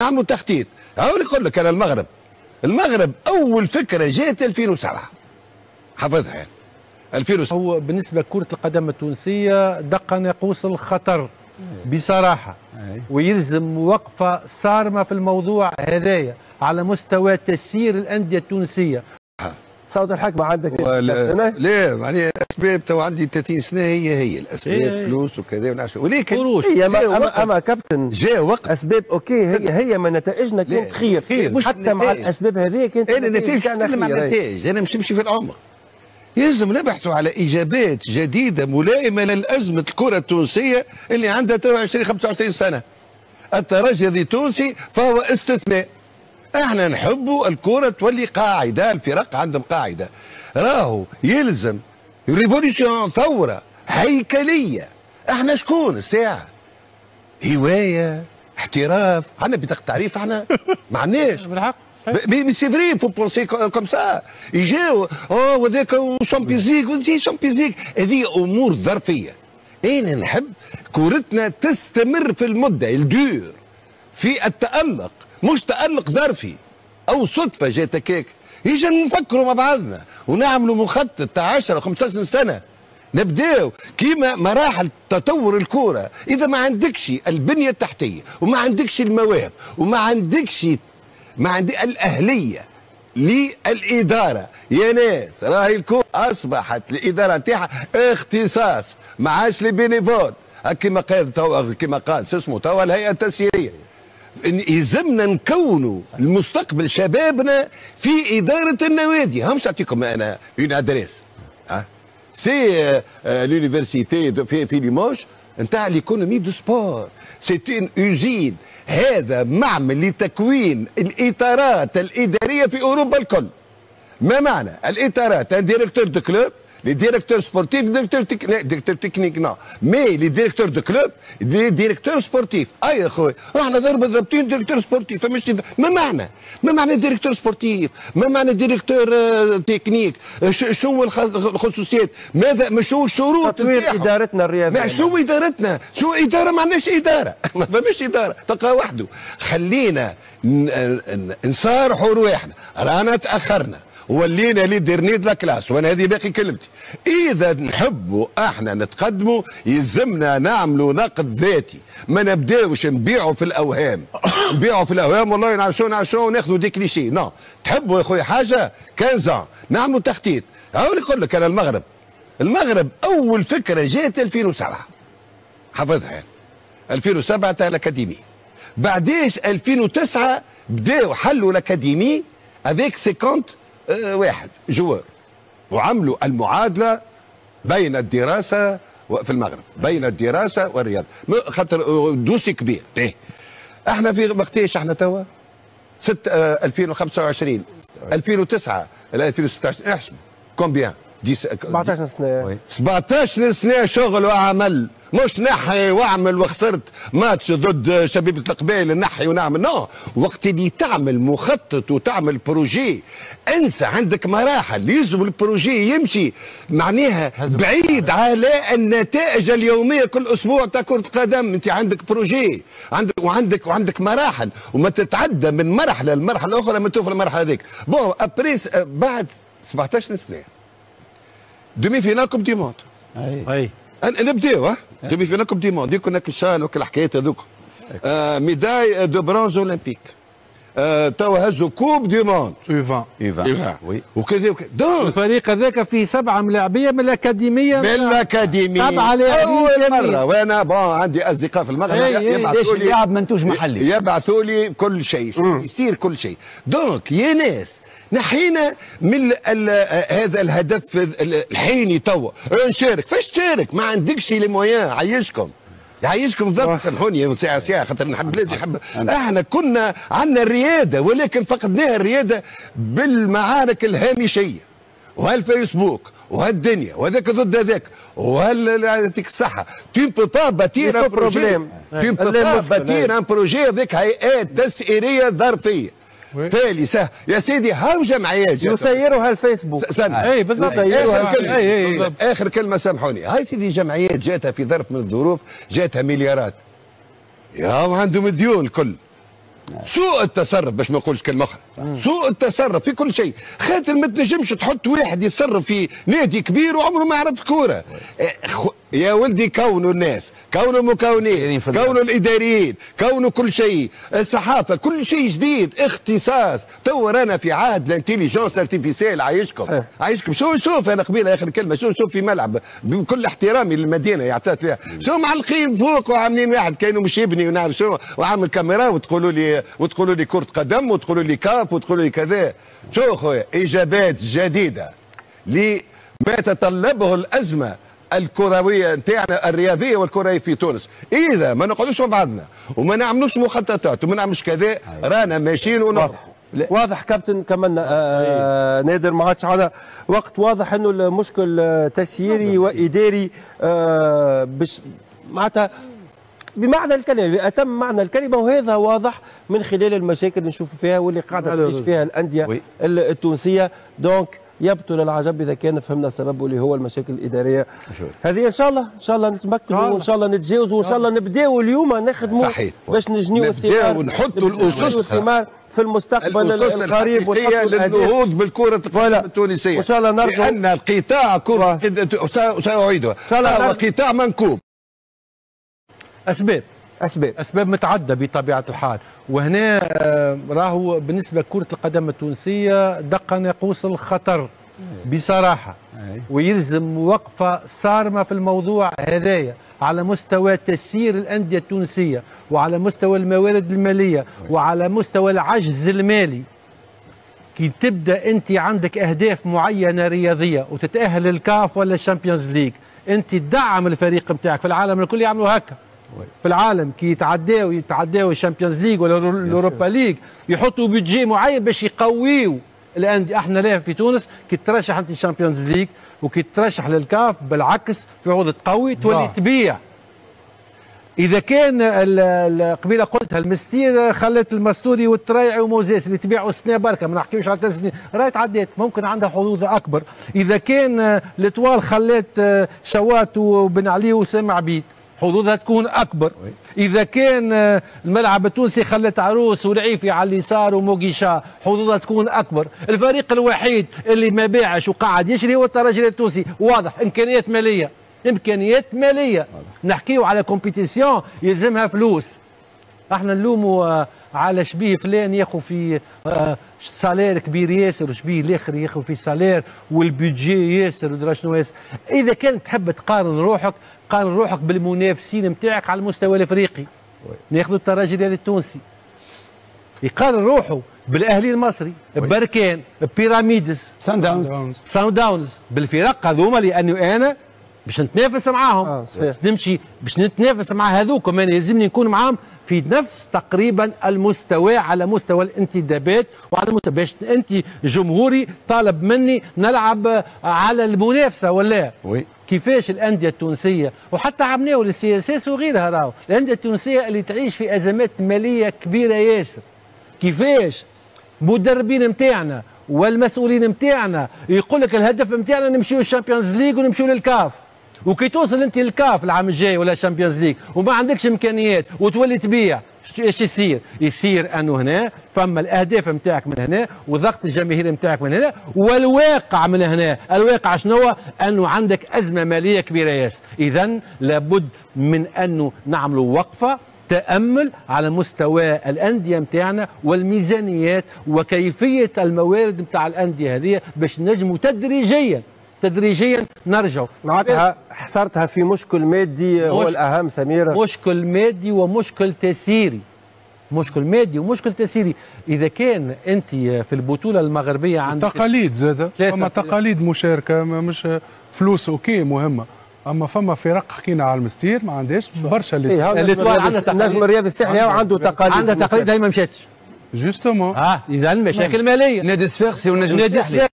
عملوا تخطيط. هاو نقول لك انا المغرب اول فكره جات 2007 حافظها يعني 2007. هو بالنسبه لكره القدم التونسيه دق ناقوس الخطر بصراحه، ويلزم وقفه صارمه في الموضوع هذايا على مستوى تسيير الانديه التونسيه. صوت الحكمه عندك ليه معناها الاسباب تو عندي 30 سنه هي الاسباب فلوس وكذا ولكن اما كابتن جاء وقت اسباب اوكي هي ما نتائجنا كانت خير حتى مع الاسباب هذه كانت النتائج نتكلم عن النتائج، انا مش نمشي في العمق. يلزم نبحثوا على اجابات جديده ملائمه للازمه الكره التونسيه اللي عندها 23 25 سنه. الترجي التونسي فهو استثناء. احنا نحبوا الكره تولي قاعده، الفرق عندهم قاعده. راهو يلزم ريفوليسيون، ثوره هيكليه. احنا شكون الساعه؟ هوايه، احتراف، عندنا بطاقه تعريف احنا؟ ما عندناش. مي سي فري فو بونسي كوم سا. يجاو وذاك شامبيونز ليغ ودي شامبيونز ليغ، هذه امور ظرفيه. انا نحب كورتنا تستمر في المده الدور في التألق، مش تألق ظرفي او صدفه جات هكاك. يجي نفكروا مع بعضنا ونعملوا مخطط تاع 10 15 سنه، نبداو كيما مراحل تطور الكوره. اذا ما عندكش البنيه التحتيه وما عندكش المواهب وما عندكش الاهليه للاداره، يا ناس راهي الكوره اصبحت الاداره نتاعها اختصاص، ما عادش لي بينيفول كما قال اسمه توا الهيئه التسييريه. يلزمنا نكونوا المستقبل شبابنا في اداره النوادي. همش نعطيكم انا اون ادريس سي لونيفرسيتي في ليموج نتاع ليكونومي دو سبور، سي اون اوزين. هذا معمل لتكوين الاطارات الاداريه في اوروبا الكل. ما معنى الاطارات؟ ان ديريكتور دو كلوب، les directeurs sportifs, directeurs techniques non, mais les directeurs de club, les directeurs sportifs. يا اخوي احنا ضربتين ديريكتور سبورتيف، ما معنى ديريكتور سبورتيف؟ ما معنى ديريكتور تكنيك؟ شو الخصوصيات؟ ماذا ما شو الشروط تطوير ادارتنا الرياضيه؟ شو ادارتنا؟ شو اداره؟ ما عندناش اداره ما فماش اداره تلقى وحده. خلينا نصارحوا رواحنا، رانا تاخرنا ولينا لي ديرني دلا كلاس، وانا هذه باقي كلمتي. اذا نحبوا احنا نتقدموا يلزمنا نعملوا نقد ذاتي، ما نبداوش نبيعوا في الاوهام. والله نعشوا وناخذوا دي كليشي. نو، تحبوا يا خويا حاجه 15 نعملوا تخطيط. هاو نقول لك انا المغرب اول فكره جات 2007 حافظها يعني 2007 تاع الاكاديمي. بعديش 2009 بداوا حلوا الاكاديمي افيك 50 واحد جوار، وعملوا المعادله بين الدراسه في المغرب، بين الدراسه والرياضه، خاطر دوسي كبير. احنا في وقتاش احنا توا 2025 2009 الى 2016 احسبوا كومبيان 17 سنه 17 سنه شغل وعمل، مش نحي واعمل وخسرت ماتش ضد شبيبة القبائل نحي ونعمل. نو، وقت اللي تعمل مخطط وتعمل بروجي انسى، عندك مراحل يلزم البروجي يمشي معناها بعيد على النتائج اليوميه كل اسبوع تاع كره قدم. انت عندك بروجي وعندك مراحل، وما تتعدى من مرحله لمرحله الاخرى ما توصل المرحله هذيك. بون ابريس بعد 17 سنه دومي فينال كوب دي موند. اي نبداو دومي فينال كوب دي موند، يكون كشان وكل الحكايات هذوك. ميداي دو برونز اولمبيك. توا هزوا كوب دي موند يو20 وي وكذا الفريق هذاك فيه 7 ملاعبيه من الاكاديميه. 7 لاعبين اول مره. وانا عندي اصدقاء في المغرب يبعثوا لي لاعب منتوج محلي، يبعثوا لي كل شيء يصير كل شيء. دونك يا ناس نحينا من هذا الهدف الحيني توا نشارك. فاش تشارك؟ ما عندكش لي مويان. يعيشكم ضبط. سامحوني ساعه خاطر نحب بلادي نحب. احنا كنا عندنا الرياده ولكن فقدناها الرياده بالمعارك الهامشيه وهالفيسبوك وهالدنيا وهذاك ضد هذاك وهالتيك الصحه. tu ne peux pas bâtir un projet. tu ne peux pas bâtir un projet avec هيئات تسييريه ظرفيه فالسه يا سيدي. هاو جمعيات يسيرها الفيسبوك. اي بالضبط. اخر كلمه سامحوني. هاي سيدي جمعيات جاتها في ظرف من الظروف جاتها مليارات، يا عندهم ديون الكل. سوء التصرف باش ما نقولش كلمه اخرى، سوء التصرف في كل شيء، خاطر ما تنجمش تحط واحد يتصرف في نادي كبير وعمره ما يعرف كوره. يا ولدي كونوا الناس، كونوا المكونين، كونوا الاداريين، كونوا كل شيء، الصحافه، كل شيء جديد، اختصاص. تو رانا في عهد الانتيليجنس ارتيفيسيال. عايشكم شوف انا قبيله اخر كلمه، شوف في ملعب بكل احترامي للمدينه اللي عطات فيها، شو معلقين فوق وعاملين واحد كانوا مش يبني ونعرف شو وعامل كاميرا وتقولوا لي كرة قدم وتقولوا لي كاف وتقولوا لي كذا. شو خويا اجابات جديده لما تتطلبه الازمه الكرويه نتاعنا الرياضيه والكرويه في تونس. اذا ما نقعدوش مع بعضنا وما نعملوش مخططات وما نعملوش كذا رانا ماشيين ونروحوا. واضح كابتن كمان نادر ما عادش عندنا وقت. واضح انه المشكل تسييري واداري باش معناتها بمعنى الكلمه، بأتم معنى الكلمه، وهذا واضح من خلال المشاكل اللي نشوفوا فيها واللي قاعده تعيش فيها الانديه التونسيه. دونك يبطل العجب اذا كان فهمنا سببه اللي هو المشاكل الاداريه هذه. ان شاء الله نتمكنوا وان شاء الله نتجاوزوا وان شاء الله نبداو اليوم نخدموا باش نجنيو الثمار ونحطوا الاسس في المستقبل القريب للنهوض بالكرة التونسية. وان شاء الله نرجع لأن القطاع كرة سأعيدها هو قطاع منكوب. أسباب متعددة بطبيعة الحال، وهنا راهو بالنسبة لكرة القدم التونسية دق ناقوس الخطر بصراحة، ويلزم وقفة صارمة في الموضوع هذايا على مستوى تسيير الأندية التونسية وعلى مستوى الموارد المالية وعلى مستوى العجز المالي. كي تبدأ أنت عندك أهداف معينة رياضية وتتأهل للكاف ولا الشامبيونز ليج، أنت تدعم الفريق نتاعك. في العالم الكل يعملوا هكا، في العالم كي يتعداو الشامبيونز ليج ولا الاوروبا ليج يحطوا بيدجي معين باش يقويوا الانديه. احنا لا في تونس كي ترشح انت الشامبيونز ليج وكي ترشح للكاف بالعكس تعود تقوي تولي تبيع. اذا كان قبيله قلتها المستير خلت المستوري والترايعي وموزيس اللي تبيعوا السنه بركه، ما نحكيوش على 3 سنين، راهي تعديت ممكن عندها حظوظ اكبر. اذا كان الاتوال خلت شوات وبن علي وسام عبيد حظوظها تكون اكبر. اذا كان الملعب التونسي خلت عروس ولعيفي على اليسار وموغيشا حظوظها تكون اكبر. الفريق الوحيد اللي ما باعش وقاعد يشري هو الترجي التونسي. واضح امكانيات ماليه نحكيو على كومبيتيسيون يلزمها فلوس. احنا نلوموا على شبيه فلان ياخذ في سالير كبير ياسر وشبيه الاخر ياخذ في سالير والبيدجي ياسر ودرا شنو ياسر. اذا كانت تحب تقارن روحك قارن روحك بالمنافسين نتاعك على المستوى الافريقي. ناخذ الترجي التونسي يقارن روحه بالاهلي المصري، بركان، بيراميدس، سان داونز، بالفرق هذوما، لانه انا باش نتنافس معاهم نمشي باش نتنافس مع هذوك انا يلزمني نكون معاهم في نفس تقريبا المستوى على مستوى الانتدابات وعلى مستوى باش انت جمهوري طالب مني نلعب على المنافسه ولا كيفاش الانديه التونسيه وحتى عملناو للسياسات وغيرها راهو الانديه التونسيه اللي تعيش في ازمات ماليه كبيره ياسر. كيفاش مدربين نتاعنا والمسؤولين نتاعنا يقول لك الهدف نتاعنا نمشيو الشامبيونز ليج ونمشيو للكاف، وكي توصل انت للكاف العام الجاي ولا الشامبيونز ليج وما عندكش امكانيات وتولي تبيع، ايش يصير؟ يصير انه هنا فما الاهداف نتاعك من هنا وضغط الجماهير نتاعك من هنا والواقع من هنا. الواقع شنو هو؟ انه عندك ازمه ماليه كبيره ياسر. اذا لابد من انه نعملوا وقفه تأمل على مستوى الأندية متاعنا والميزانيات وكيفية الموارد متاع الأندية هذه باش نجموا تدريجيا نرجعوا. معناتها حصرتها في مشكل مادي هو الأهم سمير. مشكل مادي ومشكل تسييري. إذا كان أنت في البطولة المغربية عندك تقاليد زادة، فما تقاليد مشاركة مش فلوس أوكي مهمة، اما فما فرق حكينا على المستير ما عندهاش برشا النجم الرياضي الساحلي عنده تقاليد هي ما مشاتش جوستومون. اذا مشاكل ماليه. نادي الصفاقسي والنجم